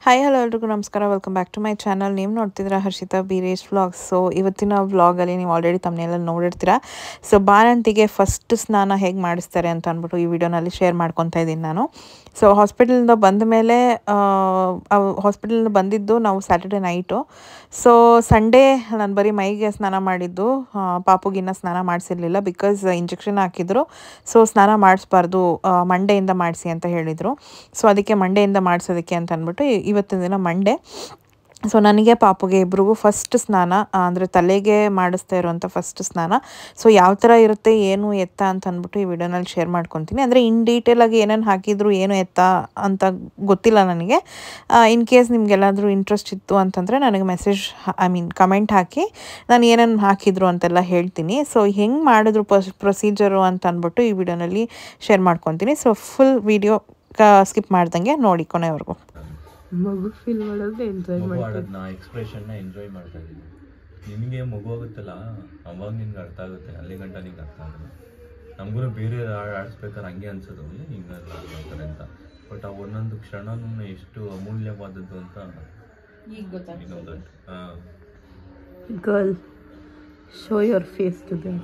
Hi hello ಎಲ್ರಿಗೂ ನಮಸ್ಕಾರ, welcome back to my channel. ನೀವು ನೋಡ್ತಿದ್ದೀರಾ ಹರ್ಷಿತಾ ಬೀರೇಶ್ ವ್ಲಾಗ್ಸ್. ಸೊ ಇವತ್ತಿನ ವ್ಲಾಗಲ್ಲಿ ನೀವು ಆಲ್ರೆಡಿ ತಮ್ಮನೆಲ್ಲ ನೋಡಿರ್ತೀರಾ. ಸೊ ಬಾಣಂತಿಗೆ ಫಸ್ಟ್ ಸ್ನಾನ ಹೇಗೆ ಮಾಡಿಸ್ತಾರೆ ಅಂತ ಅಂದ್ಬಿಟ್ಟು ಈ ವಿಡಿಯೋನಲ್ಲಿ ಶೇರ್ ಮಾಡ್ಕೊತಾ ಇದ್ದೀನಿ ನಾನು. ಸೊ ಹಾಸ್ಪಿಟಲಿಂದ ಬಂದ ಮೇಲೆ ಹಾಸ್ಪಿಟಲಿಂದ ಬಂದಿದ್ದು ನಾವು ಸ್ಯಾಟರ್ಡೆ ನೈಟು. ಸೊ ಸಂಡೇ ನಾನು ಬರೀ ಮೈಗೆ ಸ್ನಾನ ಮಾಡಿದ್ದು, ಪಾಪುಗಿನ್ನ ಸ್ನಾನ ಮಾಡಿಸಿರ್ಲಿಲ್ಲ. ಬಿಕಾಸ್ ಇಂಜೆಕ್ಷನ್ ಹಾಕಿದ್ರು. ಸೊ ಸ್ನಾನ ಮಾಡಿಸ್ಬಾರ್ದು, ಮಂಡೆಯಿಂದ ಮಾಡಿಸಿ ಅಂತ ಹೇಳಿದರು. ಸೊ ಅದಕ್ಕೆ ಮಂಡೆಯಿಂದ ಮಾಡಿಸೋದಕ್ಕೆ ಅಂತ ಅಂದ್ಬಿಟ್ಟು ಇವತ್ತಿನ ದಿನ ಮಂಡೆ. ಸೊ ನನಗೆ ಪಾಪುಗೆ ಇಬ್ರಿಗೂ ಫಸ್ಟ್ ಸ್ನಾನ ಅಂದರೆ ತಲೆಗೆ ಮಾಡಿಸ್ತಾ ಇರುವಂಥ ಫಸ್ಟ್ ಸ್ನಾನ. ಸೊ ಯಾವ ಥರ ಇರುತ್ತೆ ಏನು ಎತ್ತ ಅಂತ ಅಂದ್ಬಿಟ್ಟು ಈ ವಿಡಿಯೋನಲ್ಲಿ ಶೇರ್ ಮಾಡ್ಕೊತೀನಿ. ಅಂದರೆ ಇನ್ ಡೀಟೇಲಾಗಿ ಏನೇನು ಹಾಕಿದ್ರು ಏನು ಎತ್ತ ಅಂತ ಗೊತ್ತಿಲ್ಲ ನನಗೆ. ಇನ್ ಕೇಸ್ ನಿಮ್ಗೆಲ್ಲಾದರೂ ಇಂಟ್ರೆಸ್ಟ್ ಇತ್ತು ಅಂತಂದರೆ ನನಗೆ ಕಮೆಂಟ್ ಹಾಕಿ ನಾನು ಏನೇನು ಹಾಕಿದ್ರು ಅಂತೆಲ್ಲ ಹೇಳ್ತೀನಿ. ಸೊ ಹೆಂಗೆ ಮಾಡಿದ್ರು ಪ್ರೊಸೀಜರು ಅಂತ ಅಂದ್ಬಿಟ್ಟು ಈ ವಿಡಿಯೋನಲ್ಲಿ ಶೇರ್ ಮಾಡ್ಕೊತೀನಿ. ಸೊ ಫುಲ್ ವಿಡಿಯೋ ಸ್ಕಿಪ್ ಮಾಡ್ದಂಗೆ ನೋಡಿ ಕೊನೆವರೆಗೂ. ಮಗು ಫೀಲ್ ಮಾಡೋದು ಎಂಜಾಯ್ ಮಾಡೋದನ್ನ ಎಕ್ಸ್ಪ್ರೆಷನ್ನ ಎಂಜಾಯ್ ಮಾಡ್ತಾ ಇದ್ದೀನಿ. ನಿನಗೆ ಮಗು ಆಗುತ್ತಲ್ಲ ಅವಾಗ ನಿನ್ಗೆ ಅರ್ಥ ಆಗುತ್ತೆ, ಅಲ್ಲಿ ಗಂಟ ನಿಂಗೆ ಅರ್ಥ ಆಗಲ್ಲ. ನಮಗೂ ಬೇರೆ ಆಡಿಸ್ಬೇಕಾದ್ರೆ ಹಂಗೆ ಅನ್ಸೋದು ಹಿಂಗೆಲ್ಲ ಮಾಡ್ತಾರೆ ಅಂತ. ಬಟ್ ಆ ಒಂದೊಂದು ಕ್ಷಣನೂ ಎಷ್ಟು ಅಮೂಲ್ಯವಾದದ್ದು ಅಂತ ಈಗ ಗೊತ್ತಾಗ್ತದೆ. ಹಾಂ, girl show your face to them.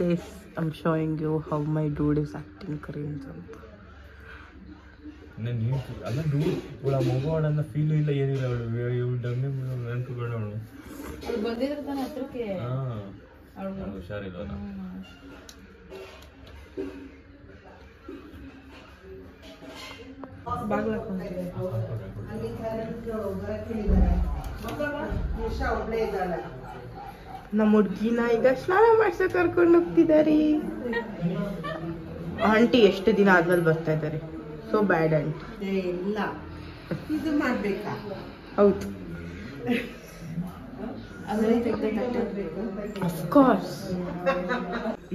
Guys, I'm showing you how my dude is acting cringe ಅಂತ. ನೀನು ಅಲ್ಲ ಇವಳ ಮಗು ಆಡೋಣ ಫೀಲು ಇಲ್ಲ ಏನಿಲ್ಲ. ಇವಳು ಡಮ್ಮಿ ನೆನ್ಪುಗಳವಳು ಹುಷಾರಿಲ್ಲ. ನಮ್ಮ ಹುಡ್ಗಿನ ಈಗ ಸ್ನಾನ ಮಾಡ್ಸಕ್ ಕರ್ಕೊಂಡು ಹೋಗ್ತಿದ್ದಾರೆ. ಆಂಟಿ ಎಷ್ಟು ದಿನ ಆದ್ಮೇಲೆ ಬರ್ತಾ ಇದ್ದಾರೆ. So bad aunty. ಇಲ್ಲ ಇದು ಮಾಡ್ಬೇಕಾ? ಹೌದು, ಅಫ್ಕೋರ್ಸ್.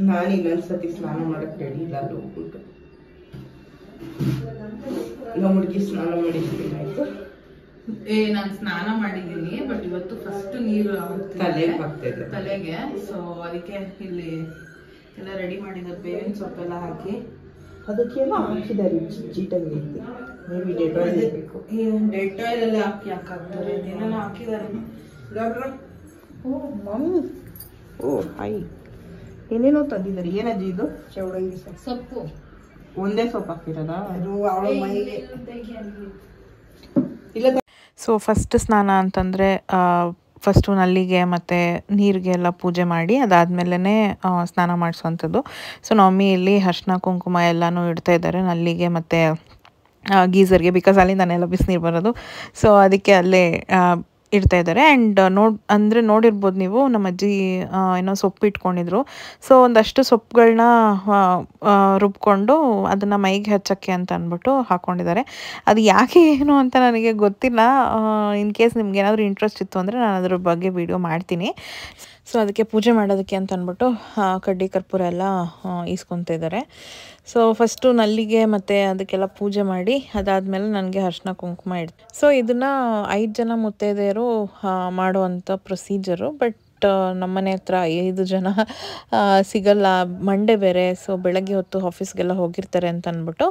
ನಾನು ಇನ್ನೊಂದ್ಸತಿ ಸ್ನಾನ ಮಾಡಕ್ ರೆಡಿ ಇಲ್ಲ ಅಲ್ಲಿ ಹೋಗ್ಬಿಟ್ಟು. ನಮ್ಮ ಹುಡುಗಿ ಸ್ನಾನ ಮಾಡಿದ್ದೀನಿ. ಆಯ್ತು, ನಾನು ಸ್ನಾನ ಮಾಡಿದ್ದೀನಿ. ಬಟ್ ಇವತ್ತು ಫಸ್ಟ್ ನೀರು ತಲೆಗೆ ಹಾಕ್ತಿದ್ದೆ, ತಲೆಗೆ. ಸೊ ಅದಕ್ಕೆ ಇಲ್ಲಿ ಎಲ್ಲ ರೆಡಿ ಮಾಡಿದ್ದಾರೆ. ಬೇವಿನ ಸೊಪ್ಪೆಲ್ಲ ಹಾಕಿ ಅದಕ್ಕೆಲ್ಲ ಹಾಕಿದ್ದಾರೆ. ಜೀಟಂಗೆ ಮೇ ಬಿ ಡೆಟಾಯಿಲ್ ಬೇಕು. ಡೆಟಾಯಿಲ್ ಎಲ್ಲ ಹಾಕಿ ಹಾಕ್ತಾರೆ, ಏನೇನೋ ಹಾಕಿದ್ದಾರೆ. ಓ ಮಮ್ಮಿ, ಓ ಹಾಯ್, ಏನೇನೋ ತಂದಿದ್ದಾರೆ. ಏನಜ್ಜಿ ಇದು? ಚೌಡಂಗಿ ಸೊಪ್ಪು. ಒಂದೇ ಸೊಪ್ಪು ಹಾಕಿರೋದಾ? ಅದು ಅವಳ ಮೈಗೆ ಇಲ್ಲ. ಸೊ ಫಸ್ಟ್ ಸ್ನಾನ ಅಂತಂದರೆ ಫಸ್ಟು ನಲ್ಲಿಗೆ ಮತ್ತು ನೀರಿಗೆ ಎಲ್ಲ ಪೂಜೆ ಮಾಡಿ ಅದಾದಮೇಲೆ ಸ್ನಾನ ಮಾಡಿಸುವಂಥದ್ದು. ಸೊ ನಮ್ಮಿ ಇಲ್ಲಿ ಅರಿಶಿನ ಕುಂಕುಮ ಎಲ್ಲನೂ ಇಡ್ತಾ ಇದ್ದಾರೆ ನಲ್ಲಿಗೆ ಮತ್ತು ಗೀಝರ್ಗೆ. ಬಿಕಾಸ್ ಅಲ್ಲಿಂದನೆಲ್ಲ ಬಿಸಿನೀರು ಬರೋದು. ಸೊ ಅದಕ್ಕೆ ಅಲ್ಲೇ ಇಡ್ತಾ ಇದ್ದಾರೆ. ಆ್ಯಂಡ್ ನೋಡಿರ್ಬೋದು ನೀವು, ನಮ್ಮ ಅಜ್ಜಿ ಏನೋ ಸೊಪ್ಪು ಇಟ್ಕೊಂಡಿದ್ರು. ಸೊ ಒಂದಷ್ಟು ಸೊಪ್ಪುಗಳನ್ನ ರುಬ್ಕೊಂಡು ಅದನ್ನು ಮೈಗೆ ಹಚ್ಚಕ್ಕೆ ಅಂತ ಅಂದ್ಬಿಟ್ಟು ಹಾಕ್ಕೊಂಡಿದ್ದಾರೆ. ಅದು ಯಾಕೆ ಏನು ಅಂತ ನನಗೆ ಗೊತ್ತಿಲ್ಲ. ಇನ್ ಕೇಸ್ ನಿಮ್ಗೆ ಏನಾದರೂ ಇಂಟ್ರೆಸ್ಟ್ ಇತ್ತು ಅಂದರೆ ನಾನು ಅದ್ರ ಬಗ್ಗೆ ವಿಡಿಯೋ ಮಾಡ್ತೀನಿ. ಸೊ ಅದಕ್ಕೆ ಪೂಜೆ ಮಾಡೋದಕ್ಕೆ ಅಂತ ಅಂದ್ಬಿಟ್ಟು ಕಡ್ಡಿ ಕರ್ಪೂರ ಎಲ್ಲ ಈಸ್ಕೊತಾ ಇದ್ದಾರೆ. ಸೊ ಫಸ್ಟು ನಲ್ಲಿಗೆ ಮತ್ತು ಅದಕ್ಕೆಲ್ಲ ಪೂಜೆ ಮಾಡಿ ಅದಾದಮೇಲೆ ನನಗೆ ಅರಿಶಿನ ಕುಂಕುಮ ಇಡ್ತು. ಸೊ ಇದನ್ನು 5 ಜನ ಮುತ್ತೈದೆಯರು ಮಾಡುವಂಥ ಪ್ರೊಸೀಜರು. ಬಟ್ ನಮ್ಮನೆ ಹತ್ರ 5 ಜನ ಸಿಗಲ್ಲ, ಮಂಡೆ ಬೇರೆ. ಸೊ ಬೆಳಗ್ಗೆ ಹೊತ್ತು ಆಫೀಸ್ಗೆಲ್ಲ ಹೋಗಿರ್ತಾರೆ ಅಂತ ಅಂದ್ಬಿಟ್ಟು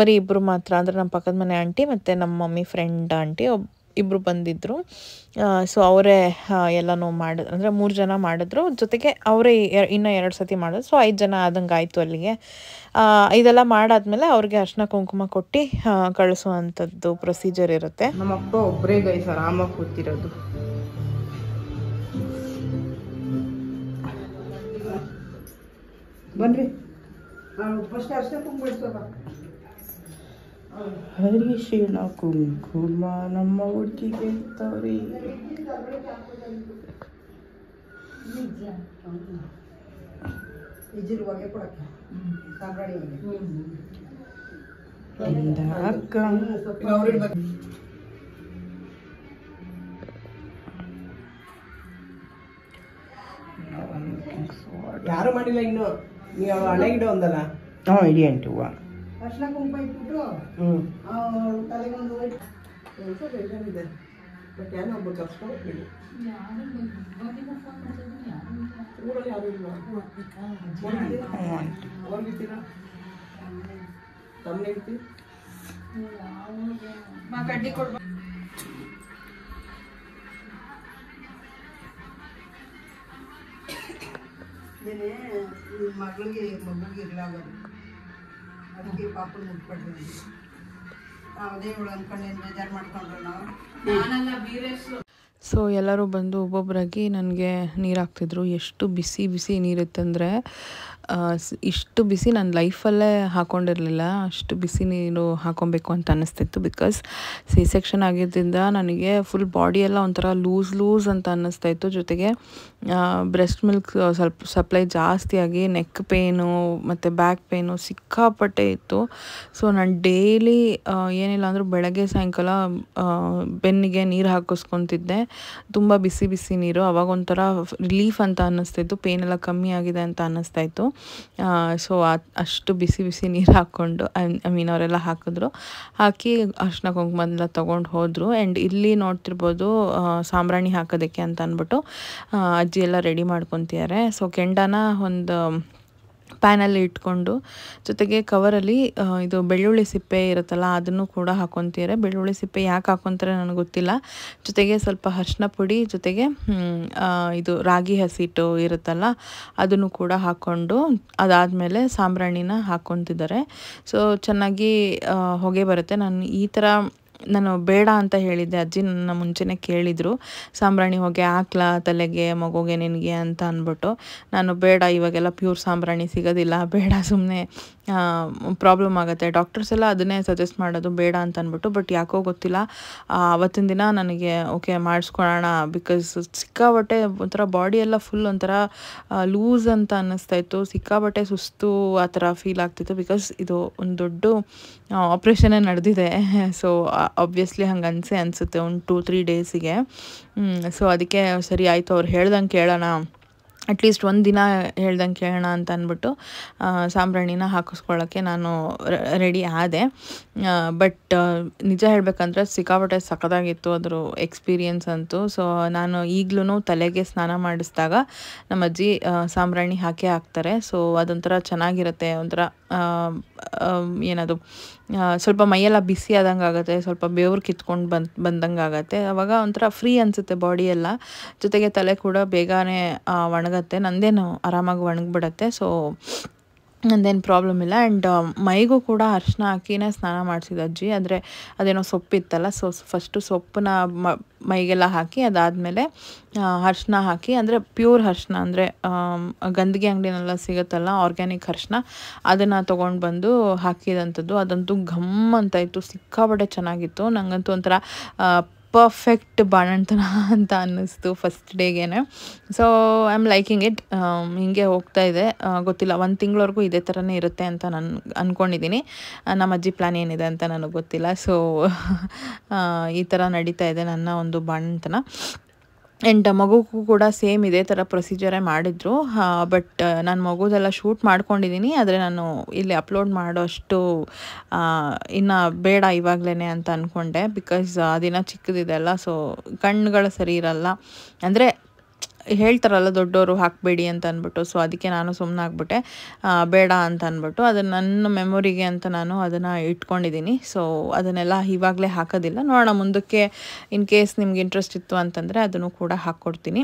ಬರೀ ಇಬ್ಬರು ಮಾತ್ರ, ಅಂದರೆ ನಮ್ಮ ಪಕ್ಕದ ಮನೆ ಆಂಟಿ ಮತ್ತು ನಮ್ಮ ಮಮ್ಮಿ ಫ್ರೆಂಡ್ ಆಂಟಿ ಇಬ್ಬರು ಬಂದಿದ್ದರು. ಸೊ ಅವರೇ ಎಲ್ಲನೂ ಅಂದರೆ 3 ಜನ ಮಾಡಿದ್ರು. ಜೊತೆಗೆ ಅವರೇ ಇನ್ನೂ 2 ಸತಿ ಮಾಡಿದ್ರು. ಸೊ 5 ಜನ ಆದಂಗೆ ಆಯಿತು ಅಲ್ಲಿಗೆ. ಇದೆಲ್ಲ ಮಾಡಾದ್ಮೇಲೆ ಅವ್ರಿಗೆ ಅರಿಶಿನ ಕುಂಕುಮ ಕೊಟ್ಟು ಕಳಿಸುವಂಥದ್ದು ಪ್ರೊಸೀಜರ್ ಇರುತ್ತೆ. ನಮ್ಮ ಅಪ್ಪ ಒಬ್ಬರೇ ಗೈಸ್ ಆರಾಮಾಗಿ ಕೂತಿರೋದು. ಬನ್ರಿ, ಫಸ್ಟ್ ಅಷ್ಟೇ ತುಂಬಿಡ್ಸೋದ. ಹರಿಶಿಣ ಕುಂಕುಮ ನಮ್ಮ ಹುಡುಗಿಗೆ ತವರಿ. ಇಜಿರುವಾಗೆ ಕೊಡಕ್ಕೆ ಸಾಂಬ್ರಾಣಿ ಅಕ್ಕ ಯಾರು ಮಾಡಿಲ್ಲ ಇನ್ನು. ನೀವು ಹಳೆ ಗಿಡ ಒಂದಲ್ಲ. ಹಾಂ ಇಡಿ ಆಂಟಿ ಹೂವು. ಅರ್ಶಿನ ಕುಂಕುಮ ಇಟ್ಬಿಟ್ಟು ತಲೆಗೊಂದು ಇದೆ. ಬಟ್ ಏನೋ ಒಬ್ಬ ಕರ್ಸ್ಕೊಂಡು ಊರಲ್ಲಿ ಯಾರು ಇಲ್ಲ. ತಮ್ಮ ಹೇಳ್ತಿ ಕಡ್ಡಿ ಕೊಡ್ಬ ಮಗಳಿಗೆ ಮಗುಗೆ ಇರ್ಲಾಗದು ಅದಕ್ಕೆ ಪಾಪನ ಮುಟ್ಕೊಡ್ರಿ ಅದೇ ಇವಳು ಅನ್ಕೊಂಡು ಏನು ಬೇಜಾರು ಮಾಡ್ಕೊಂಡ್ರು ನಾವು ನಾನೆಲ್ಲ ಬೀರೇಶು ಸೊ ಎಲ್ಲರೂ ಬಂದು ಒಬ್ಬೊಬ್ಬರಾಗಿ ನನಗೆ ನೀರು ಹಾಕ್ತಿದ್ರು. ಎಷ್ಟು ಬಿಸಿ ಬಿಸಿ ನೀರಿತ್ತಂದರೆ ಇಷ್ಟು ಬಿಸಿ ನನ್ನ ಲೈಫಲ್ಲೇ ಹಾಕ್ಕೊಂಡಿರಲಿಲ್ಲ. ಅಷ್ಟು ಬಿಸಿ ನೀರು ಹಾಕ್ಕೊಬೇಕು ಅಂತ ಅನ್ನಿಸ್ತಿತ್ತು. ಬಿಕಾಸ್ ಸೆಕ್ಷನ್ ಆಗಿದ್ದರಿಂದ ನನಗೆ ಫುಲ್ ಬಾಡಿ ಎಲ್ಲ ಒಂಥರ ಲೂಸ್ ಅಂತ ಅನ್ನಿಸ್ತಾಯಿತ್ತು. ಜೊತೆಗೆ ಬ್ರೆಸ್ಟ್ ಮಿಲ್ಕ್ ಸ್ವಲ್ಪ ಸಪ್ಲೈ ಜಾಸ್ತಿಯಾಗಿ ನೆಕ್ ಪೇನು ಮತ್ತು ಬ್ಯಾಕ್ ಪೇನು ಸಿಕ್ಕಾಪಟ್ಟೆ ಇತ್ತು. ಸೊ ನಾನು ಡೈಲಿ ಏನಿಲ್ಲ ಅಂದರೂ ಬೆಳಗ್ಗೆ ಸಾಯಂಕಾಲ ಬೆನ್ನಿಗೆ ನೀರು ಹಾಕಿಸ್ಕೊತಿದ್ದೆ. ತುಂಬ ಬಿಸಿ ಬಿಸಿ ನೀರು. ಅವಾಗ ಒಂಥರ ರಿಲೀಫ್ ಅಂತ ಅನ್ನಿಸ್ತಿತ್ತು. ಪೇನೆಲ್ಲ ಕಮ್ಮಿ ಆಗಿದೆ ಅಂತ ಅನ್ನಿಸ್ತಾಯಿತ್ತು. ಸೊ ಅಷ್ಟು ಬಿಸಿ ಬಿಸಿ ನೀರು ಹಾಕ್ಕೊಂಡು ಐ ಮೀನ್ ಅವರೆಲ್ಲ ಹಾಕಿದ್ರು. ಹಾಕಿ ಅರ್ಶಿನ ಕುಂಕುಮದೆಲ್ಲ ತೊಗೊಂಡು ಹೋದರು. ಆ್ಯಂಡ್ ಇಲ್ಲಿ ನೋಡ್ತಿರ್ಬೋದು ಸಾಂಬ್ರಾಣಿ ಹಾಕೋದಕ್ಕೆ ಅಂತ ಅಂದ್ಬಿಟ್ಟು ಅಜ್ಜಿ ಎಲ್ಲ ರೆಡಿ ಮಾಡ್ಕೊತಿದ್ದಾರೆ. ಸೊ ಕೆಂಡನ ಒಂದು ಪ್ಯಾನಲ್ಲಿ ಇಟ್ಕೊಂಡು ಜೊತೆಗೆ ಕವರಲ್ಲಿ ಇದು ಬೆಳ್ಳುಳ್ಳಿ ಸಿಪ್ಪೆ ಇರುತ್ತಲ್ಲ ಅದನ್ನು ಕೂಡ ಹಾಕ್ಕೊತಿದ್ದಾರೆ. ಬೆಳ್ಳುಳ್ಳಿ ಸಿಪ್ಪೆ ಯಾಕೆ ಹಾಕ್ಕೊತಾರೆ ನನಗೆ ಗೊತ್ತಿಲ್ಲ. ಜೊತೆಗೆ ಸ್ವಲ್ಪ ಅರಿಶಿನ ಪುಡಿ, ಜೊತೆಗೆ ಇದು ರಾಗಿ ಹಸಿಟ್ಟು ಇರುತ್ತಲ್ಲ ಅದನ್ನು ಕೂಡ ಹಾಕ್ಕೊಂಡು ಅದಾದಮೇಲೆ ಸಾಂಬ್ರಾಣಿನ ಹಾಕ್ಕೊತಿದ್ದಾರೆ. ಸೊ ಚೆನ್ನಾಗಿ ಹೊಗೆ ಬರುತ್ತೆ. ನಾನು ಬೇಡ ಅಂತ ಹೇಳಿದ್ದೆ. ಅಜ್ಜಿ ನನ್ನ ಮುಂಚೆನೇ ಕೇಳಿದರು ಸಾಂಬ್ರಾಣಿ ಹೊಗೆ ಹಾಕ್ಲಾ ತಲೆಗೆ ಮಗುಗೆ ನಿನಗೆ ಅಂತ ಅಂದ್ಬಿಟ್ಟು. ನಾನು ಬೇಡ, ಇವಾಗೆಲ್ಲ ಪ್ಯೂರ್ ಸಾಂಬ್ರಾಣಿ ಸಿಗೋದಿಲ್ಲ, ಬೇಡ, ಸುಮ್ಮನೆ ಪ್ರಾಬ್ಲಮ್ ಆಗುತ್ತೆ. ಡಾಕ್ಟರ್ಸ್ ಎಲ್ಲ ಅದನ್ನೇ ಸಜೆಸ್ಟ್ ಮಾಡೋದು ಬೇಡ ಅಂತ ಅಂದ್ಬಿಟ್ಟು. ಬಟ್ ಯಾಕೋ ಗೊತ್ತಿಲ್ಲ ಆವತ್ತಿನ ದಿನ ನನಗೆ ಓಕೆ ಮಾಡಿಸ್ಕೊಳ್ಳೋಣ. ಬಿಕಾಸ್ ಸಿಕ್ಕಾಬಟ್ಟೆ ಒಂಥರ ಬಾಡಿ ಎಲ್ಲ ಫುಲ್ ಒಂಥರ ಲೂಸ್ ಅಂತ ಅನ್ನಿಸ್ತಾಯಿತ್ತು. ಸಿಕ್ಕಾಬಟ್ಟೆ ಸುಸ್ತು ಆ ಥರ ಫೀಲ್ ಆಗ್ತಿತ್ತು. ಬಿಕಾಸ್ ಇದು ಒಂದು ದೊಡ್ಡ ಆಪ್ರೇಷನ್ನೇ ನಡೆದಿದೆ. ಸೊ ಆಬ್ವಿಯಸ್ಲಿ ಹಂಗೆ ಅನಿಸುತ್ತೆ ಒಂದು 2-3 ಡೇಸಿಗೆ. ಸೊ ಅದಕ್ಕೆ ಸರಿ ಆಯಿತು, ಅವ್ರು ಹೇಳ್ದಂಗೆ ಕೇಳೋಣ, ಅಟ್ಲೀಸ್ಟ್ ಒಂದು ದಿನ ಹೇಳ್ದಂಗೆ ಕೇಳೋಣ ಅಂತ ಅಂದ್ಬಿಟ್ಟು ಸಾಂಬ್ರಾಣಿನ ಹಾಕಿಸ್ಕೊಳ್ಳೋಕ್ಕೆ ನಾನು ರೆಡಿ ಆದೆ. ಬಟ್ ನಿಜ ಹೇಳಬೇಕಂದ್ರೆ ಸಿಕ್ಕಾಪಟ್ಟೆ ಸಖತ್ತಾಗಿತ್ತು ಅದ್ರ ಎಕ್ಸ್ಪೀರಿಯನ್ಸ್ ಅಂತೂ. ಸೊ ನಾನು ಈಗಲೂ ತಲೆಗೆ ಸ್ನಾನ ಮಾಡಿಸಿದಾಗ ನಮ್ಮ ಅಜ್ಜಿ ಸಾಂಬ್ರಾಣಿ ಹಾಕ್ತಾರೆ. ಸೊ ಅದೊಂಥರ ಚೆನ್ನಾಗಿರುತ್ತೆ. ಒಂಥರ ಏನದು ಸ್ವಲ್ಪ ಮೈಯೆಲ್ಲ ಬಿಸಿ ಆದಂಗೆ ಆಗುತ್ತೆ, ಸ್ವಲ್ಪ ಬೆವರು ಕಿತ್ಕೊಂಡು ಬಂದಂಗೆ ಆಗುತ್ತೆ. ಆವಾಗ ಒಂಥರ ಫ್ರೀ ಅನಿಸುತ್ತೆ ಬಾಡಿ ಎಲ್ಲ. ಜೊತೆಗೆ ತಲೆ ಕೂಡ ಬೇಗನೆ ಒಣಗುತ್ತೆ. ನಂದೇನು ಆರಾಮಾಗಿ ಒಣಗಿಬಿಡತ್ತೆ. ಸೊ ನಂದೇನು ಪ್ರಾಬ್ಲಮ್ ಇಲ್ಲ. ಆ್ಯಂಡ್ ಮೈಗೂ ಕೂಡ ಅರಿಶಿನ ಹಾಕಿನೇ ಸ್ನಾನ ಮಾಡಿಸಿದ ಅಜ್ಜಿ. ಆದರೆ ಅದೇನೋ ಸೊಪ್ಪಿತ್ತಲ್ಲ, ಸೊ ಫಸ್ಟು ಸೊಪ್ಪನ್ನ ಮೈಗೆಲ್ಲ ಹಾಕಿ ಅದಾದಮೇಲೆ ಅರಿಶಿನ ಹಾಕಿ, ಅಂದರೆ ಪ್ಯೂರ್ ಅರಿಶಿನ, ಅಂದರೆ ಗಂದಿಗೆ ಅಂಗಡಿನೆಲ್ಲ ಸಿಗುತ್ತಲ್ಲ ಆರ್ಗ್ಯಾನಿಕ್ ಅರಿಶಿನ, ಅದನ್ನು ತೊಗೊಂಡು ಬಂದು ಹಾಕಿದಂಥದ್ದು. ಅದಂತೂ ಘಮ್ ಅಂತ ಇತ್ತು, ಸಿಕ್ಕಾಪಟ್ಟೆ ಚೆನ್ನಾಗಿತ್ತು. ನನಗಂತೂ ಒಂಥರ ಪರ್ಫೆಕ್ಟ್ ಬಾಣಂತನ ಅಂತ ಅನ್ನಿಸ್ತು ಫಸ್ಟ್ ಡೇಗೇನೆ. So I am liking it. ಹೀಗೆ ಹೋಗ್ತಾ ಇದೆ. ಗೊತ್ತಿಲ್ಲ, 1 ತಿಂಗಳವರೆಗೂ ಇದೇ ಥರನೇ ಇರುತ್ತೆ ಅಂತ ನಾನು ಅಂದ್ಕೊಂಡಿದ್ದೀನಿ. ನಮ್ಮ ಅಜ್ಜಿ ಪ್ಲ್ಯಾನ್ ಏನಿದೆ ಅಂತ ನನಗೆ ಗೊತ್ತಿಲ್ಲ. ಸೊ ಈ ಥರ ನಡೀತಾ ಇದೆ ನನ್ನ ಒಂದು ಬಾಣಂತನ. ಆ್ಯಂಡ್ ಮಗುಗೂ ಕೂಡ ಸೇಮ್ ಇದೇ ಥರ ಪ್ರೊಸೀಜರೇ ಮಾಡಿದ್ರು. ಬಟ್ ನಾನು ಮಗುದೆಲ್ಲ ಶೂಟ್ ಮಾಡ್ಕೊಂಡಿದ್ದೀನಿ. ಆದರೆ ನಾನು ಇಲ್ಲಿ ಅಪ್ಲೋಡ್ ಮಾಡೋಷ್ಟು ಇನ್ನು ಬೇಡ ಇವಾಗಲೇ ಅಂತ ಅಂದ್ಕೊಂಡೆ. ಬಿಕಾಸ್ ದಿನ ಚಿಕ್ಕದಿದೆ ಅಲ್ಲ, ಸೊ ಕಣ್ಣುಗಳು ಸರಿ ಇರಲ್ಲ. ಅಂದರೆ ಹೇಳ್ತಾರಲ್ಲ ದೊಡ್ಡವರು ಹಾಕಬೇಡಿ ಅಂತ ಅಂದ್ಬಿಟ್ಟು. ಸೊ ಅದಕ್ಕೆ ನಾನು ಸುಮ್ಮನೆ ಆಗ್ಬಿಟ್ಟೆ, ಬೇಡ ಅಂತ ಅಂದ್ಬಿಟ್ಟು. ಅದನ್ನು ನನ್ನ ಮೆಮೊರಿಗೆ ಅಂತ ನಾನು ಅದನ್ನು ಇಟ್ಕೊಂಡಿದ್ದೀನಿ. ಸೊ ಅದನ್ನೆಲ್ಲ ಇವಾಗಲೇ ಹಾಕೋದಿಲ್ಲ. ನೋಡೋಣ ಮುಂದಕ್ಕೆ ಇನ್ ಕೇಸ್ ನಿಮ್ಗೆ ಇಂಟ್ರೆಸ್ಟ್ ಇತ್ತು ಅಂತಂದರೆ ಅದನ್ನು ಕೂಡ ಹಾಕ್ಕೊಡ್ತೀನಿ.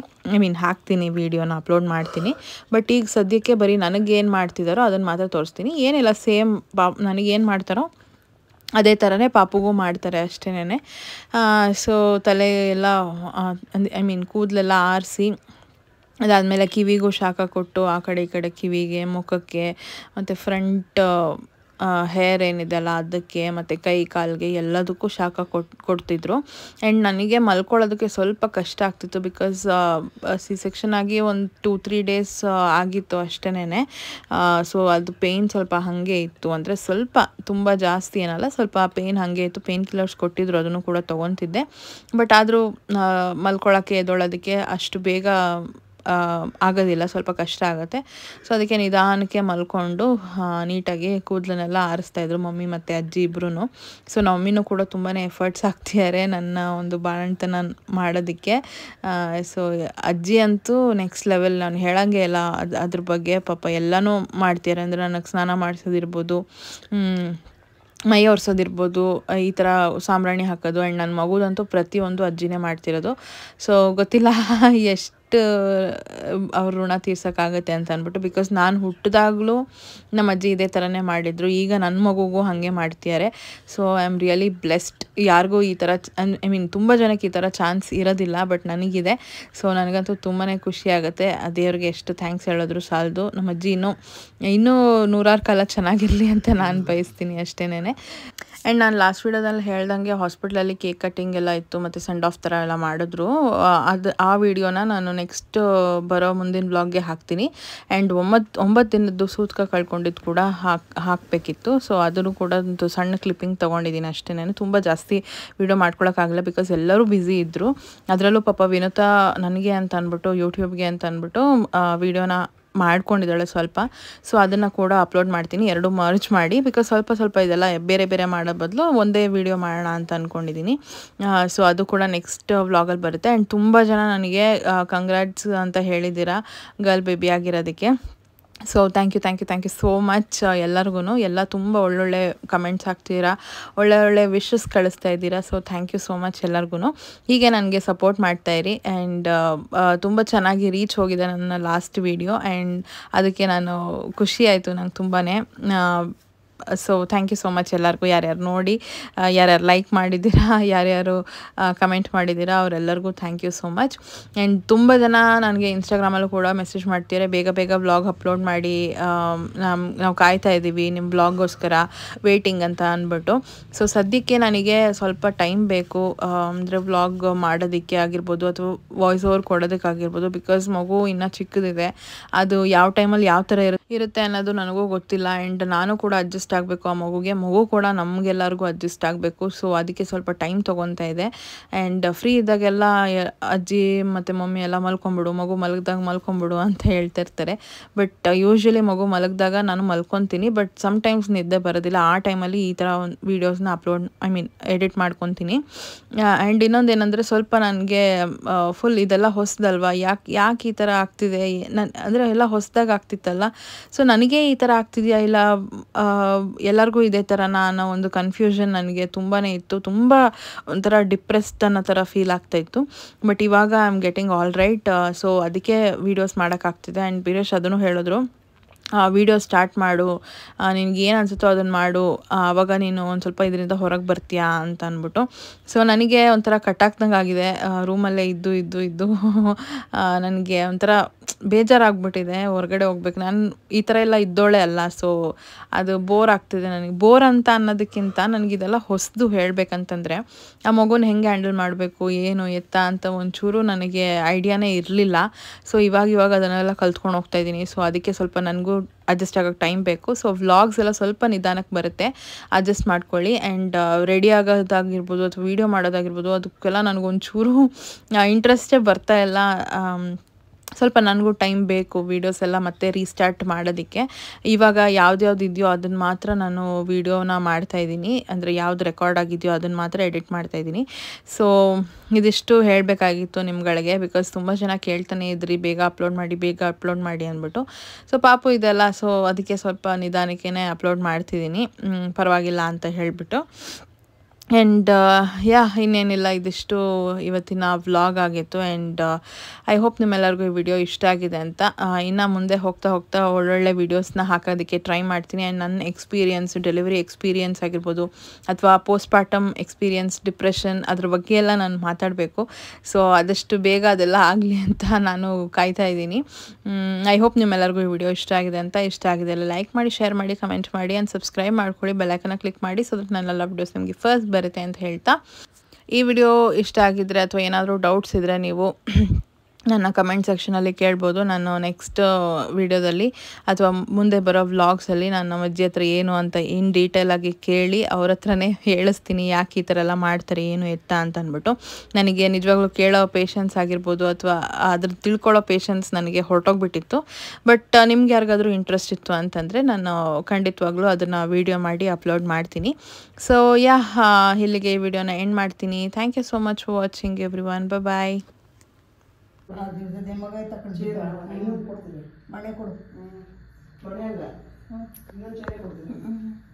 ಹಾಕ್ತೀನಿ, ವೀಡಿಯೋನ ಅಪ್ಲೋಡ್ ಮಾಡ್ತೀನಿ. ಬಟ್ ಈಗ ಸದ್ಯಕ್ಕೆ ಬರೀ ನನಗೇನು ಮಾಡ್ತಿದ್ದಾರೋ ಅದನ್ನು ಮಾತ್ರ ತೋರಿಸ್ತೀನಿ. ಏನಿಲ್ಲ, ಸೇಮ್ ನನಗೇನು ಮಾಡ್ತಾರೋ ಅದೇ ಥರನೇ ಪಾಪುಗೂ ಮಾಡ್ತಾರೆ ಅಷ್ಟೇನೆ. ಸೊ ತಲೆ ಎಲ್ಲ ಕೂದಲೆಲ್ಲ ಆರಿಸಿ ಅದಾದಮೇಲೆ ಕಿವಿಗೂ ಶಾಖ ಕೊಟ್ಟು ಆ ಕಡೆ ಈ ಕಡೆ ಕಿವಿಗೆ, ಮುಖಕ್ಕೆ, ಮತ್ತು ಫ್ರಂಟ್ ಹೇರ್ ಏನಿದೆಲ್ಲ ಅದಕ್ಕೆ, ಮತ್ತು ಕೈ ಕಾಲಿಗೆ ಎಲ್ಲದಕ್ಕೂ ಶಾಖ ಕೊಡ್ತಿದ್ರು. ಆ್ಯಂಡ್ ನನಗೆ ಮಲ್ಕೊಳ್ಳೋದಕ್ಕೆ ಸ್ವಲ್ಪ ಕಷ್ಟ ಆಗ್ತಿತ್ತು. ಬಿಕಾಸ್ ಸೆಕ್ಷನ್ ಆಗಿ ಒಂದು 2-3 ಡೇಸ್ ಆಗಿತ್ತು ಅಷ್ಟೇನೆ. ಸೊ ಅದು ಪೇಯ್ನ್ ಸ್ವಲ್ಪ ಹಾಗೆ ಇತ್ತು. ಅಂದರೆ ಸ್ವಲ್ಪ, ತುಂಬ ಜಾಸ್ತಿ ಏನಲ್ಲ, ಸ್ವಲ್ಪ ಪೇಯ್ನ್ ಹಾಗೆ ಇತ್ತು. ಪೇಯ್ನ್ ಕಿಲ್ಲರ್ಸ್ ಕೊಟ್ಟಿದ್ರು, ಅದನ್ನು ಕೂಡ ತೊಗೊತಿದ್ದೆ. ಬಟ್ ಆದರೂ ಮಲ್ಕೊಳ್ಳೋಕ್ಕೆ ಎದ್ದೊಳೋದಕ್ಕೆ ಅಷ್ಟು ಬೇಗ ಆಗೋದಿಲ್ಲ, ಸ್ವಲ್ಪ ಕಷ್ಟ ಆಗುತ್ತೆ. ಸೊ ಅದಕ್ಕೆ ನಿಧಾನಕ್ಕೆ ಮಲ್ಕೊಂಡು ನೀಟಾಗಿ ಕೂದಲನ್ನೆಲ್ಲ ಆರಿಸ್ತಾಯಿದ್ರು ಮಮ್ಮಿ ಮತ್ತು ಅಜ್ಜಿ ಇಬ್ಬರೂ. ಸೊ ನಮ್ಮ ಮಮ್ಮಿನೂ ಕೂಡ ತುಂಬಾ ಎಫರ್ಟ್ಸ್ ಹಾಕ್ತಿದ್ದಾರೆ ನನ್ನ ಒಂದು ಬಾಣಂತನ ಮಾಡೋದಕ್ಕೆ. ಸೊ ಅಜ್ಜಿ ಅಂತೂ ನೆಕ್ಸ್ಟ್ ಲೆವೆಲ್, ನಾನು ಹೇಳೋಂಗೆ ಇಲ್ಲ ಅದ್ರ ಬಗ್ಗೆ. ಪಾಪ ಎಲ್ಲನೂ ಮಾಡ್ತಿದ್ದಾರೆ. ಅಂದರೆ ನನಗೆ ಸ್ನಾನ ಮಾಡಿಸೋದಿರ್ಬೋದು, ಮೈ ಒರೆಸೋದಿರ್ಬೋದು, ಈ ಥರ ಸಾಂಬ್ರಾಣಿ ಹಾಕೋದು. ಆ್ಯಂಡ್ ನನ್ನ ಮಗುದಂತೂ ಪ್ರತಿಯೊಂದು ಅಜ್ಜಿನೇ ಮಾಡ್ತಿರೋದು. ಸೊ ಗೊತ್ತಿಲ್ಲ ಎಷ್ಟು ಅವ್ರ ಋಣ ತೀರ್ಸೋಕ್ಕಾಗತ್ತೆ ಅಂತ ಅಂದ್ಬಿಟ್ಟು. ಬಿಕಾಸ್ ನಾನು ಹುಟ್ಟಿದಾಗಲೂ ನಮ್ಮ ಅಜ್ಜಿ ಇದೇ ಥರನೇ ಮಾಡಿದರು. ಈಗ ನನ್ನ ಮಗುಗೂ ಹಾಗೆ ಮಾಡ್ತಿದ್ದಾರೆ. So I am really blessed. ಯಾರಿಗೂ ಈ ಥರ ಐ ಮೀನ್ ತುಂಬ ಜನಕ್ಕೆ ಈ ಥರ ಚಾನ್ಸ್ ಇರೋದಿಲ್ಲ, ಬಟ್ ನನಗಿದೆ. ಸೊ ನನಗಂತೂ ತುಂಬಾ ಖುಷಿ ಆಗುತ್ತೆ. ದೇವ್ರಿಗೆ ಎಷ್ಟು ಥ್ಯಾಂಕ್ಸ್ ಹೇಳಿದ್ರು ಸಾಲದು. ನಮ್ಮ ಅಜ್ಜಿ ಇನ್ನೂ ನೂರಾರು ಕಾಲ ಚೆನ್ನಾಗಿರಲಿ ಅಂತ ನಾನು ಬಯಸ್ತೀನಿ ಅಷ್ಟೇನೆ. ಆ್ಯಂಡ್ ನಾನು ಲಾಸ್ಟ್ ವೀಡಿಯೋದಲ್ಲಿ ಹೇಳ್ದಂಗೆ ಹಾಸ್ಪಿಟ್ಲಲ್ಲಿ ಕೇಕ್ ಕಟ್ಟಿಂಗ್ ಎಲ್ಲ ಇತ್ತು ಮತ್ತು ಸೆಂಡ್ ಆಫ್ ಥರ ಎಲ್ಲ ಮಾಡಿದ್ರು. ಆ ವಿಡಿಯೋನ ನಾನು ನೆಕ್ಸ್ಟ್ ಬರೋ ಮುಂದಿನ ಬ್ಲಾಗ್ಗೆ ಹಾಕ್ತೀನಿ. ಆ್ಯಂಡ್ 9 ದಿನದ್ದು ಸೂತಕ ಕಳ್ಕೊಂಡಿದ್ದು ಕೂಡ ಹಾಕಬೇಕಿತ್ತು. ಸೊ ಅದನ್ನು ಕೂಡ ಒಂದು ಸಣ್ಣ ಕ್ಲಿಪ್ಪಿಂಗ್ ತೊಗೊಂಡಿದ್ದೀನಿ ಅಷ್ಟೇ. ತುಂಬ ಜಾಸ್ತಿ ವೀಡಿಯೋ ಮಾಡ್ಕೊಳಕ್ಕಾಗಲ್ಲ ಬಿಕಾಸ್ ಎಲ್ಲರೂ ಬ್ಯುಸಿ ಇದ್ದರು. ಅದರಲ್ಲೂ ಪಾಪ ವಿನುತಾ ನನಗೆ ಅಂತ ಅಂದ್ಬಿಟ್ಟು ಯೂಟ್ಯೂಬ್ಗೆ ಅಂತ ಅಂದ್ಬಿಟ್ಟು ವೀಡಿಯೋನ ಮಾಡ್ಕೊಂಡಿದ್ದಾಳೆ ಸ್ವಲ್ಪ. ಸೊ ಅದನ್ನು ಕೂಡ ಅಪ್ಲೋಡ್ ಮಾಡ್ತೀನಿ, 2 ಮರ್ಜ್ ಮಾಡಿ. ಬಿಕಾಸ್ ಸ್ವಲ್ಪ ಇದೆಲ್ಲ ಬೇರೆ ಬೇರೆ ಮಾಡೋ ಬದಲು ಒಂದೇ ವಿಡಿಯೋ ಮಾಡೋಣ ಅಂತ ಅಂದ್ಕೊಂಡಿದ್ದೀನಿ. ಸೊ ಅದು ಕೂಡ ನೆಕ್ಸ್ಟ್ ವ್ಲಾಗಲ್ಲಿ ಬರುತ್ತೆ. ಆ್ಯಂಡ್ ತುಂಬ ಜನ ನನಗೆ ಕಂಗ್ರ್ಯಾಟ್ಸ್ ಅಂತ ಹೇಳಿದ್ದೀರಾ ಗರ್ಲ್ ಬೇಬಿ ಆಗಿರೋದಕ್ಕೆ. So thank you so much ಎಲ್ಲರಿಗೂ. ಎಲ್ಲ ತುಂಬ ಒಳ್ಳೊಳ್ಳೆ ಕಮೆಂಟ್ಸ್ ಹಾಕ್ತೀರಾ, ಒಳ್ಳೆ ವಿಶಸ್ ಕಳಿಸ್ತಾ ಇದ್ದೀರಾ. So thank you so much ಎಲ್ಲರಿಗೂ. ಹೀಗೆ ನನಗೆ ಸಪೋರ್ಟ್ ಮಾಡ್ತಾಯಿರಿ. ಆ್ಯಂಡ್ ತುಂಬ ಚೆನ್ನಾಗಿ ರೀಚ್ ಹೋಗಿದೆ ನನ್ನ ಲಾಸ್ಟ್ ವಿಡಿಯೋ. ಆ್ಯಂಡ್ ಅದಕ್ಕೆ ನಾನು ಖುಷಿ ಆಯಿತು ನಂಗೆ ತುಂಬಾ. So thank you so much ಎಲ್ಲರಿಗೂ. ಯಾರ್ಯಾರು ನೋಡಿ, ಯಾರ್ಯಾರು ಲೈಕ್ ಮಾಡಿದ್ದೀರಾ, ಯಾರ್ಯಾರು ಕಮೆಂಟ್ ಮಾಡಿದ್ದೀರಾ ಅವರೆಲ್ಲರಿಗೂ thank you so much. And ತುಂಬ ಜನ ನನಗೆ ಇನ್ಸ್ಟಾಗ್ರಾಮಲ್ಲೂ ಕೂಡ ಮೆಸೇಜ್ ಮಾಡ್ತೀರಾ, ಬೇಗ ವ್ಲಾಗ್ ಅಪ್ಲೋಡ್ ಮಾಡಿ, ನಾವು ಕಾಯ್ತಾ ಇದ್ದೀವಿ ನಿಮ್ಮ ಬ್ಲಾಗೋಸ್ಕರ, ವೇಟಿಂಗ್ ಅಂತ ಅಂದ್ಬಿಟ್ಟು. ಸೊ ಸದ್ಯಕ್ಕೆ ನನಗೆ ಸ್ವಲ್ಪ ಟೈಮ್ ಬೇಕು, ಅಂದರೆ ವ್ಲಾಗ್ ಮಾಡೋದಕ್ಕೆ ಆಗಿರ್ಬೋದು ಅಥವಾ ವಾಯ್ಸ್ ಓವರ್ ಕೊಡೋದಕ್ಕಾಗಿರ್ಬೋದು. ಬಿಕಾಸ್ ಮಗು ಇನ್ನೂ ಚಿಕ್ಕದಿದೆ, ಅದು ಯಾವ ಟೈಮಲ್ಲಿ ಯಾವ ಥರ ಇರುತ್ತೆ ಅನ್ನೋದು ನನಗೂ ಗೊತ್ತಿಲ್ಲ. ಆ್ಯಂಡ್ ನಾನು ಕೂಡ ಅಡ್ಜಸ್ಟ್ ಆಗಬೇಕು ಆ ಮಗು ಕೂಡ ನಮಗೆಲ್ಲರಿಗೂ ಅಡ್ಜಸ್ಟ್ ಆಗಬೇಕು. ಸೊ ಅದಕ್ಕೆ ಸ್ವಲ್ಪ ಟೈಮ್ ತೊಗೊತಾ ಇದೆ. ಆ್ಯಂಡ್ ಫ್ರೀ ಇದ್ದಾಗೆಲ್ಲ ಅಜ್ಜಿ ಮತ್ತು ಮಮ್ಮಿ ಎಲ್ಲ ಮಲ್ಕೊಂಬಿಡು, ಮಗು ಮಲಗಿದಾಗ ಮಲ್ಕೊಂಬಿಡು ಅಂತ ಹೇಳ್ತಿರ್ತಾರೆ. ಬಟ್ ಯೂಶ್ವಲಿ ಮಗು ಮಲಗಿದಾಗ ನಾನು ಮಲ್ಕೊತೀನಿ, ಬಟ್ ಸಮ್ಟೈಮ್ಸ್ ನಿದ್ದೆ ಬರೋದಿಲ್ಲ. ಆ ಟೈಮಲ್ಲಿ ಈ ಥರ ಒಂದು ವೀಡಿಯೋಸ್ನ ಎಡಿಟ್ ಮಾಡ್ಕೊತೀನಿ. ಆ್ಯಂಡ್ ಇನ್ನೊಂದೇನೆಂದರೆ ಸ್ವಲ್ಪ ನನಗೆ ಫುಲ್ ಇದೆಲ್ಲ ಹೊಸದಲ್ವಾ, ಯಾಕೆ ಈ ಥರ ಆಗ್ತಿದೆ, ಅಂದರೆ ಎಲ್ಲ ಹೊಸದಾಗಿ ಆಗ್ತಿತ್ತಲ್ಲ. ಸೊ ನನಗೆ ಈ ಥರ ಆಗ್ತಿದೆಯಾ ಇಲ್ಲ ಎಲ್ಲರಿಗೂ ಇದೇ ಥರನಾ ಅನ್ನೋ ಒಂದು ಕನ್ಫ್ಯೂಷನ್ ನನಗೆ ತುಂಬಾ ಇತ್ತು. ತುಂಬ ಒಂಥರ ಡಿಪ್ರೆಸ್ಡ್ ಅನ್ನೋ ಥರ ಫೀಲ್ ಆಗ್ತಾಯಿತ್ತು. ಬಟ್ ಇವಾಗ I am getting all right. So ಅದಕ್ಕೆ ವೀಡಿಯೋಸ್ ಮಾಡೋಕ್ಕಾಗ್ತಿದೆ. ಆ್ಯಂಡ್ ಬೀರೇಶ್ ಅದನ್ನು ಹೇಳಿದ್ರು, ವೀಡಿಯೋ ಸ್ಟಾರ್ಟ್ ಮಾಡು, ನಿನಗೆ ಏನು ಅನಿಸುತ್ತೋ ಅದನ್ನು ಮಾಡು, ಆವಾಗ ನೀನು ಒಂದು ಸ್ವಲ್ಪ ಇದರಿಂದ ಹೊರಗೆ ಬರ್ತೀಯಾ ಅಂತ ಅಂದ್ಬಿಟ್ಟು. ಸೊ ನನಗೆ ಒಂಥರ ಕಟ್ಟಾಕ್ದಂಗೆ ಆಗಿದೆ, ರೂಮಲ್ಲೇ ಇದ್ದು ನನಗೆ ಒಂಥರ ಬೇಜಾರಾಗ್ಬಿಟ್ಟಿದೆ, ಹೊರಗಡೆ ಹೋಗ್ಬೇಕು. ನಾನು ಈ ಥರ ಎಲ್ಲ ಇದ್ದೋಳೆ ಅಲ್ಲ. ಸೊ ಅದು ಬೋರ್ ಆಗ್ತಿದೆ ನನಗೆ. ಬೋರ್ ಅಂತ ಅನ್ನೋದಕ್ಕಿಂತ ನನಗಿದೆಲ್ಲ ಹೊಸದು ಹೇಳಬೇಕಂತಂದರೆ ಆ ಮಗುನ ಹೆಂಗೆ ಹ್ಯಾಂಡಲ್ ಮಾಡಬೇಕು, ಏನು ಎತ್ತ ಅಂತ ಒಂಚೂರು ನನಗೆ ಐಡಿಯಾನೇ ಇರಲಿಲ್ಲ. ಸೊ ಇವಾಗ ಅದನ್ನೆಲ್ಲ ಕಲ್ತ್ಕೊಂಡು ಹೋಗ್ತಾಯಿದ್ದೀನಿ. ಸೊ ಅದಕ್ಕೆ ಸ್ವಲ್ಪ ನನಗೂ ಅಡ್ಜಸ್ಟ್ ಆಗೋಕ್ಕೆ ಟೈಮ್ ಬೇಕು. ಸೊ ವ್ಲಾಗ್ಸ್ ಎಲ್ಲ ಸ್ವಲ್ಪ ನಿಧಾನಕ್ಕೆ ಬರುತ್ತೆ, ಅಡ್ಜಸ್ಟ್ ಮಾಡ್ಕೊಳ್ಳಿ. ಆ್ಯಂಡ್ ರೆಡಿ ಆಗೋದಾಗಿರ್ಬೋದು ಅಥವಾ ವೀಡಿಯೋ ಮಾಡೋದಾಗಿರ್ಬೋದು ಅದಕ್ಕೆಲ್ಲ ನನಗೊಂಚೂರು ಇಂಟ್ರೆಸ್ಟೇ ಬರ್ತಾ ಇಲ್ಲ. ಸ್ವಲ್ಪ ನನಗೂ ಟೈಮ್ ಬೇಕು ವೀಡಿಯೋಸ್ ಎಲ್ಲ ಮತ್ತೆ ರೀಸ್ಟಾರ್ಟ್ ಮಾಡೋದಕ್ಕೆ. ಇವಾಗ ಯಾವ್ದು ಇದೆಯೋ ಅದನ್ನು ಮಾತ್ರ ನಾನು ವೀಡಿಯೋನ ಮಾಡ್ತಾಯಿದ್ದೀನಿ, ಅಂದರೆ ಯಾವ್ದು ರೆಕಾರ್ಡ್ ಆಗಿದೆಯೋ ಅದನ್ನು ಮಾತ್ರ ಎಡಿಟ್ ಮಾಡ್ತಾಯಿದ್ದೀನಿ. ಸೊ ಇದಿಷ್ಟು ಹೇಳಬೇಕಾಗಿತ್ತು ನಿಮ್ಗಳಿಗೆ. ಬಿಕಾಸ್ ತುಂಬ ಜನ ಕೇಳ್ತಾನೆ ಇದ್ರಿ ಬೇಗ ಅಪ್ಲೋಡ್ ಮಾಡಿ ಅಂದ್ಬಿಟ್ಟು. ಸೊ ಪಾಪು ಇದೆಲ್ಲ, ಸೊ ಅದಕ್ಕೆ ಸ್ವಲ್ಪ ನಿಧಾನಕ್ಕೇ ಅಪ್ಲೋಡ್ ಮಾಡ್ತಿದ್ದೀನಿ, ಪರವಾಗಿಲ್ಲ ಅಂತ ಹೇಳಿಬಿಟ್ಟು. ಆ್ಯಂಡ್ ಇನ್ನೇನಿಲ್ಲ, ಇದಿಷ್ಟು ಇವತ್ತಿನ ವ್ಲಾಗ್ ಆಗಿತ್ತು. ಆ್ಯಂಡ್ ಐ ಹೋಪ್ ನಿಮ್ಮೆಲ್ಲರಿಗೂ ಈ ವಿಡಿಯೋ ಇಷ್ಟ ಆಗಿದೆ ಅಂತ. ಇನ್ನು ಮುಂದೆ ಹೋಗ್ತಾ ಒಳ್ಳೊಳ್ಳೆ ವೀಡಿಯೋಸ್ನ ಹಾಕೋದಕ್ಕೆ ಟ್ರೈ ಮಾಡ್ತೀನಿ. ಆ್ಯಂಡ್ ನನ್ನ ಎಕ್ಸ್ಪೀರಿಯನ್ಸ್, ಡೆಲಿವರಿ ಎಕ್ಸ್ಪೀರಿಯನ್ಸ್ ಆಗಿರ್ಬೋದು ಅಥವಾ ಪೋಸ್ಟ್ಪಾರ್ಟಮ್ ಎಕ್ಸ್ಪೀರಿಯನ್ಸ್, ಡಿಪ್ರೆಷನ್ ಅದ್ರ ಬಗ್ಗೆ ಎಲ್ಲ ನಾನು ಮಾತಾಡಬೇಕು. ಸೊ ಆದಷ್ಟು ಬೇಗ ಅದೆಲ್ಲ ಆಗಲಿ ಅಂತ ನಾನು ಕಾಯ್ತಾ ಇದ್ದೀನಿ. ಐ ಹೋಪ್ ನಿಮ್ಮೆಲ್ಲರಿಗೂ ಈ ವಿಡಿಯೋ ಇಷ್ಟ ಆಗಿದೆ ಅಂತ. ಇಷ್ಟ ಆಗಿದೆ ಎಲ್ಲ ಲೈಕ್ ಮಾಡಿ, ಶೇರ್ ಮಾಡಿ, ಕಮೆಂಟ್ ಮಾಡಿ, ಆ್ಯಂಡ್ ಸಬ್ಸ್ಕ್ರೈಬ್ ಮಾಡ್ಕೊಳ್ಳಿ, ಬೆಲ್ಲೈಕನ್ನ ಕ್ಲಿಕ್ ಮಾಡಿ. ಸೊ ದಟ್ ನನ್ನೆಲ್ಲ ವಿಡಿಯೋಸ್ ನಿಮಗೆ ಫಸ್ಟ್ ಬರುತ್ತೆ ಅಂತ ಹೇಳ್ತಾ, ಈ ವಿಡಿಯೋ ಇಷ್ಟ ಆಗಿದ್ರೆ ಅಥವಾ ಏನಾದರೂ ಡೌಟ್ಸ್ ಇದ್ದರೆ ನೀವು ನನ್ನ ಕಮೆಂಟ್ ಸೆಕ್ಷನಲ್ಲಿ ಕೇಳ್ಬೋದು. ನಾನು ನೆಕ್ಸ್ಟ್ ವಿಡಿಯೋದಲ್ಲಿ ಅಥವಾ ಮುಂದೆ ಬರೋ ವ್ಲಾಗ್ಸಲ್ಲಿ ನಾನು ನಮ್ಮ ಅಜ್ಜಿ ಹತ್ರ ಏನು ಅಂತ ಡೀಟೇಲಾಗಿ ಕೇಳಿ ಅವ್ರ ಹತ್ರನೇ ಹೇಳಿಸ್ತೀನಿ, ಯಾಕೆ ಈ ಥರ ಎಲ್ಲ ಮಾಡ್ತಾರೆ, ಏನು ಎತ್ತ ಅಂತ ಅಂದ್ಬಿಟ್ಟು. ನನಗೆ ನಿಜವಾಗ್ಲೂ ಕೇಳೋ ಪೇಷನ್ಸ್ ಆಗಿರ್ಬೋದು ಅಥವಾ ಅದ್ರ ತಿಳ್ಕೊಳ್ಳೋ ಪೇಷನ್ಸ್ ನನಗೆ ಹೊರಟೋಗ್ಬಿಟ್ಟಿತ್ತು. ಬಟ್ ನಿಮ್ಗೆ ಯಾರಿಗಾದ್ರೂ ಇಂಟ್ರೆಸ್ಟ್ ಇತ್ತು ಅಂತಂದರೆ ನಾನು ಖಂಡಿತವಾಗ್ಲೂ ಅದನ್ನು ವೀಡಿಯೋ ಮಾಡಿ ಅಪ್ಲೋಡ್ ಮಾಡ್ತೀನಿ. ಸೊ ಇಲ್ಲಿಗೆ ಈ ವಿಡಿಯೋನ ಎಂಡ್ ಮಾಡ್ತೀನಿ. Thank you so much for watching everyone. Bye. ಮಗ ಕೊಡ್ತೀನಿ, ಮನೆ ಕೊಡು, ಇನ್ನೊಂದು ಕೊಡ್ತೀನಿ.